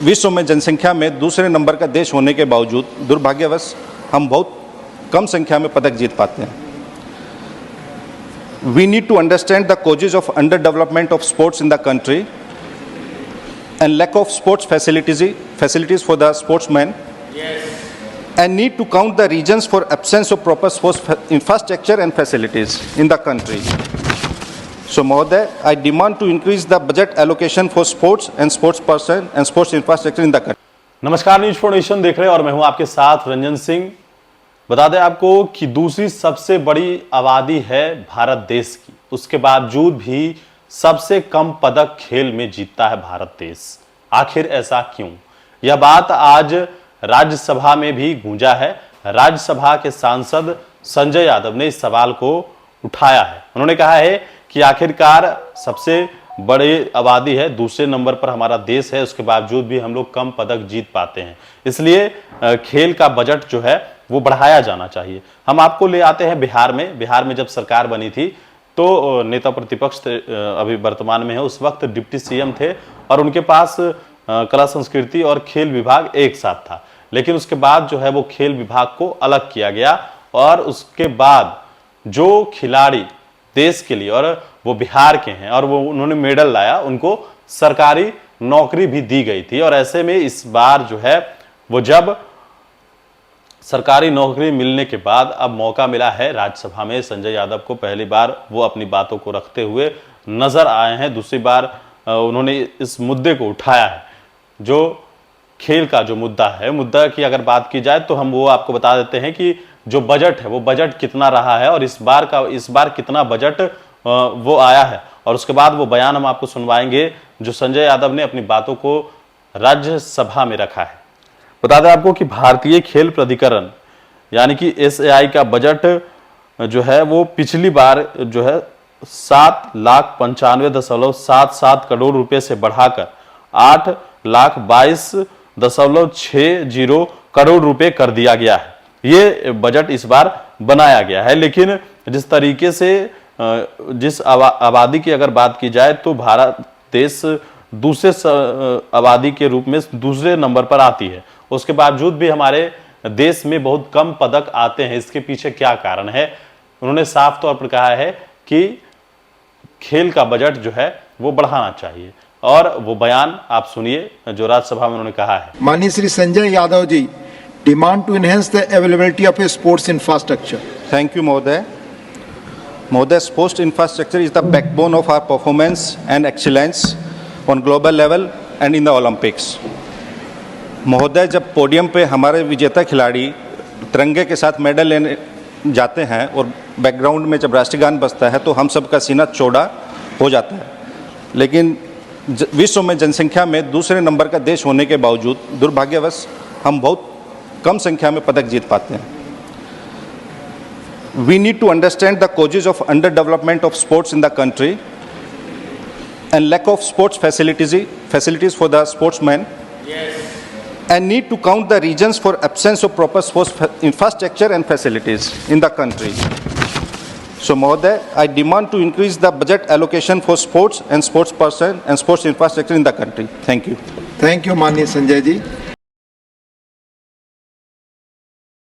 विश्व में जनसंख्या में दूसरे नंबर का देश होने के बावजूद दुर्भाग्यवश हम बहुत कम संख्या में पदक जीत पाते हैं। We need to understand the causes of underdevelopment of sports in the country and lack of sports facilities for the sportsmen, and need to count the reasons for absence of proper sports infrastructure and facilities in the country. So, Mahoday, I demand to increase the budget allocation for sports and sports person and sports infrastructure in the country. नमस्कार, news for nation देख रहे हैं और मैं हूं आपके साथ रंजन सिंह। बता दें आपको कि दूसरी सबसे बड़ी आबादी है भारत देश की, उसके बावजूद भी सबसे कम पदक खेल में जीतता है भारत देश। आखिर ऐसा क्यों? यह बात आज राज्यसभा में भी गूंजा है। राज्यसभा के सांसद संजय यादव ने इस सवाल को उठाया है। उन्होंने कहा है कि आखिरकार सबसे बड़ी आबादी है, दूसरे नंबर पर हमारा देश है, उसके बावजूद भी हम लोग कम पदक जीत पाते हैं। इसलिए खेल का बजट जो है वो बढ़ाया जाना चाहिए। हम आपको ले आते हैं बिहार में जब सरकार बनी थी तो नेता प्रतिपक्ष अभी वर्तमान में है, उस वक्त डिप्टी सीएम थे और उनके पास कला संस्कृति और खेल विभाग एक साथ था। लेकिन उसके बाद जो है वो खेल विभाग को अलग किया गया और उसके बाद जो खिलाड़ी देश के लिए, और वो बिहार के हैं और वो उन्होंने मेडल लाया, उनको सरकारी नौकरी भी दी गई थी। और ऐसे में इस बार जो है वो जब सरकारी नौकरी मिलने के बाद अब मौका मिला है राज्यसभा में संजय यादव को, पहली बार वो अपनी बातों को रखते हुए नजर आए हैं। दूसरी बार उन्होंने इस मुद्दे को उठाया है, जो खेल का जो मुद्दा की अगर बात की जाए तो हम वो आपको बता देते हैं कि जो बजट है वो बजट कितना रहा है और इस बार कितना बजट वो आया है। और उसके बाद वो बयान हम आपको सुनवाएंगे जो संजय यादव ने अपनी बातों को राज्यसभा में रखा है। बता दें आपको कि भारतीय खेल प्राधिकरण यानी कि एसएआई का बजट जो है वो पिछली बार जो है 7,95,77 करोड़ रुपए से बढ़ाकर 8,22,60 करोड़ रुपए कर दिया गया है। ये बजट इस बार बनाया गया है। लेकिन जिस तरीके से जिस आबादी की अगर बात की जाए तो भारत देश दूसरे आबादी के रूप में दूसरे नंबर पर आती है, उसके बावजूद भी हमारे देश में बहुत कम पदक आते हैं। इसके पीछे क्या कारण है? उन्होंने साफ तौर पर कहा है कि खेल का बजट जो है वो बढ़ाना चाहिए और वो बयान आप सुनिए जो राज्यसभा में उन्होंने कहा है। माननीय Shri Sanjay Yadav ji, demand to enhance the availability of a sports infrastructure. Thank you, Mahoday. Mahoday, sports infrastructure is the backbone of our performance and excellence on global level and in the Olympics. महोदय, जब पोडियम पे हमारे विजेता खिलाड़ी तिरंगे के साथ medal लेने जाते हैं और बैकग्राउंड में जब राष्ट्रीय गान बजता है तो हम सब का सीना चौड़ा हो जाता है। लेकिन विश्व में जनसंख्या में दूसरे नंबर का देश होने के बावजूद दुर्भाग्यवश हम बहुत कम संख्या में पदक जीत पाते हैं। We need to understand the causes of underdevelopment of sports in the country and lack of sports facilities for the sportsmen, and need to count the reasons for absence of proper sports infrastructure and facilities in the country. So, Mahoday, I demand to increase the budget allocation for sports and sports person and sports infrastructure in the country. Thank you. Thank you, माननीय संजय जी।